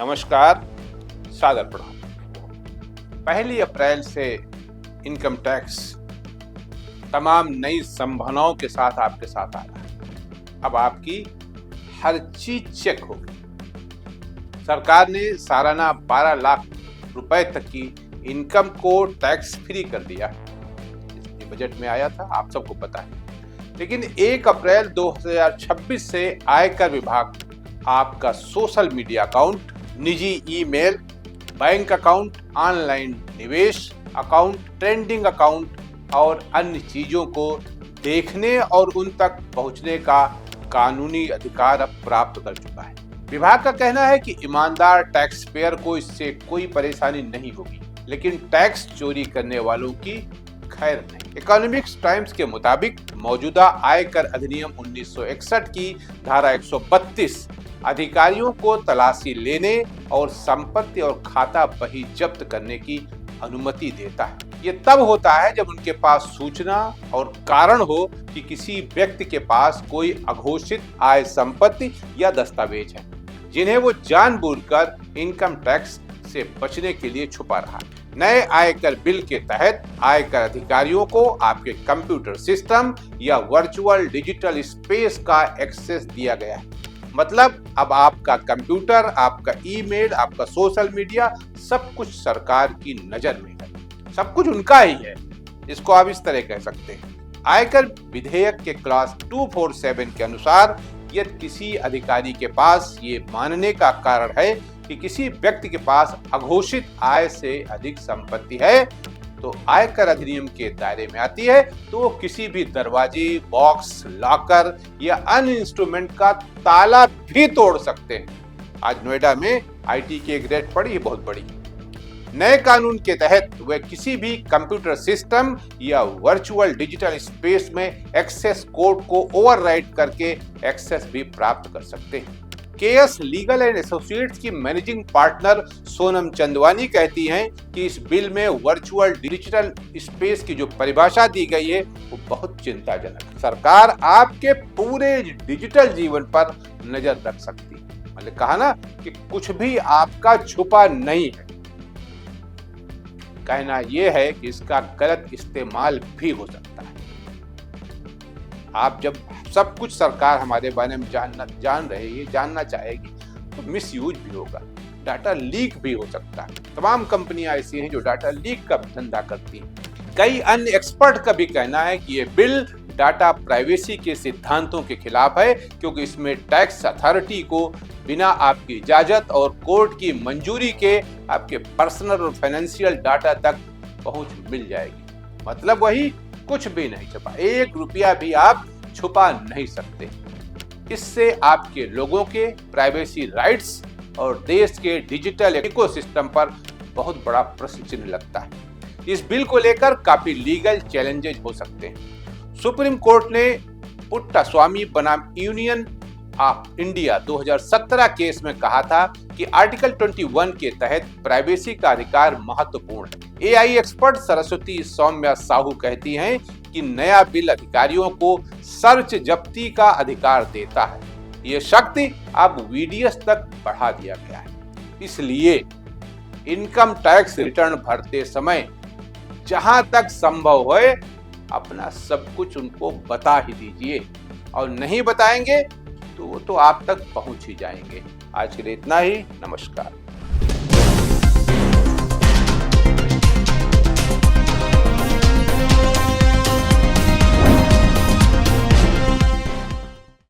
नमस्कार, सादर प्रणाम। 1 अप्रैल से इनकम टैक्स तमाम नई संभावनाओं के साथ आपके साथ आ रहा है। अब आपकी हर चीज चेक होगी। सरकार ने सालाना 12 लाख रुपए तक की इनकम को टैक्स फ्री कर दिया। इसलिए बजट में आया था, आप सबको पता है। लेकिन 1 अप्रैल 2026 से आयकर विभाग आपका सोशल मीडिया अकाउंट, निजी ईमेल, बैंक अकाउंट, ऑनलाइन निवेश अकाउंट, ट्रेंडिंग अकाउंट और अन्य चीजों को देखने और उन तक पहुंचने का कानूनी अधिकार अब प्राप्त कर चुका है। विभाग का कहना है कि ईमानदार टैक्स पेयर को इससे कोई परेशानी नहीं होगी, लेकिन टैक्स चोरी करने वालों की खैर नहीं। इकोनॉमिक्स टाइम्स के मुताबिक मौजूदा आयकर अधिनियम 1961 की धारा 132 अधिकारियों को तलाशी लेने और संपत्ति और खाता बही जब्त करने की अनुमति देता है। ये तब होता है जब उनके पास सूचना और कारण हो कि किसी व्यक्ति के पास कोई अघोषित आय संपत्ति या दस्तावेज है, जिन्हें वो जानबूझकर इनकम टैक्स से बचने के लिए छुपा रहा है। नए आयकर बिल के तहत आयकर अधिकारियों को आपके कंप्यूटर सिस्टम या वर्चुअल डिजिटल स्पेस का एक्सेस दिया गया है। मतलब अब आपका कंप्यूटर, आपका ईमेल, आपका सोशल मीडिया सब कुछ सरकार की नजर में है। सब कुछ उनका ही है। इसको आप इस तरह कह सकते हैं। आयकर विधेयक के क्लास 247 के अनुसार यदि किसी अधिकारी के पास ये मानने का कारण है कि किसी व्यक्ति के पास अघोषित आय से अधिक संपत्ति है, तो आयकर अधिनियम के दायरे में आती है, तो वो किसी भी दरवाजे, बॉक्स, लॉकर या अन्य इंस्ट्रूमेंट का ताला भी तोड़ सकते हैं। आज नोएडा में आईटी की एक रेड पड़ी, बहुत बड़ी। नए कानून के तहत वे किसी भी कंप्यूटर सिस्टम या वर्चुअल डिजिटल स्पेस में एक्सेस कोड को ओवरराइड करके एक्सेस भी प्राप्त कर सकते हैं। केएस लीगल एंड एसोसिएट्स की मैनेजिंग पार्टनर सोनम चंदवानी कहती हैं कि इस बिल में वर्चुअल डिजिटल स्पेस की जो परिभाषा दी गई है वो बहुत चिंताजनक है। सरकार आपके पूरे डिजिटल जीवन पर नजर रख सकती है। मैंने कहा ना कि कुछ भी आपका छुपा नहीं है। कहना यह है कि इसका गलत इस्तेमाल भी हो सकता है। आप जब सब कुछ सरकार हमारे बारे में जान रही है, जानना चाहेगी, तो मिसयूज भी होगा, डाटा लीक भी हो सकता है। तमाम कंपनियां ऐसी हैं जो डाटा लीक का धंधा करती हैं। कई अन्य एक्सपर्ट का भी कहना है कि ये बिल डाटा प्राइवेसी के सिद्धांतों के खिलाफ है, क्योंकि इसमें टैक्स अथॉरिटी को बिना आपकी इजाजत और कोर्ट की मंजूरी के आपके पर्सनल और फाइनेंशियल डाटा तक पहुंच मिल जाएगी। मतलब वही, कुछ भी नहीं छुपा, 1 रुपया भी आप छुपा नहीं सकते। इससे आपके लोगों के प्राइवेसी राइट्स और देश के डिजिटल इकोसिस्टम पर बहुत बड़ा प्रश्न चिन्ह लगता है। इस बिल को लेकर काफी लीगल चैलेंजेस हो सकते हैं। सुप्रीम कोर्ट ने पुट्टास्वामी बनाम यूनियन ऑफ इंडिया 2017 केस में कहा था कि आर्टिकल 21 के तहत प्राइवेसी का अधिकार महत्वपूर्ण है। एआई एक्सपर्ट सरस्वती सौम्या साहू कहती हैं कि नया बिल अधिकारियों को सर्च जब्ती का अधिकार देता है। ये शक्ति अब वीडीएस तक बढ़ा दिया गया है। इसलिए इनकम टैक्स रिटर्न भरते समय जहां तक संभव हो अपना सब कुछ उनको बता ही दीजिए, और नहीं बताएंगे तो वो तो आप तक पहुंच ही जाएंगे। आज के लिए इतना ही। नमस्कार।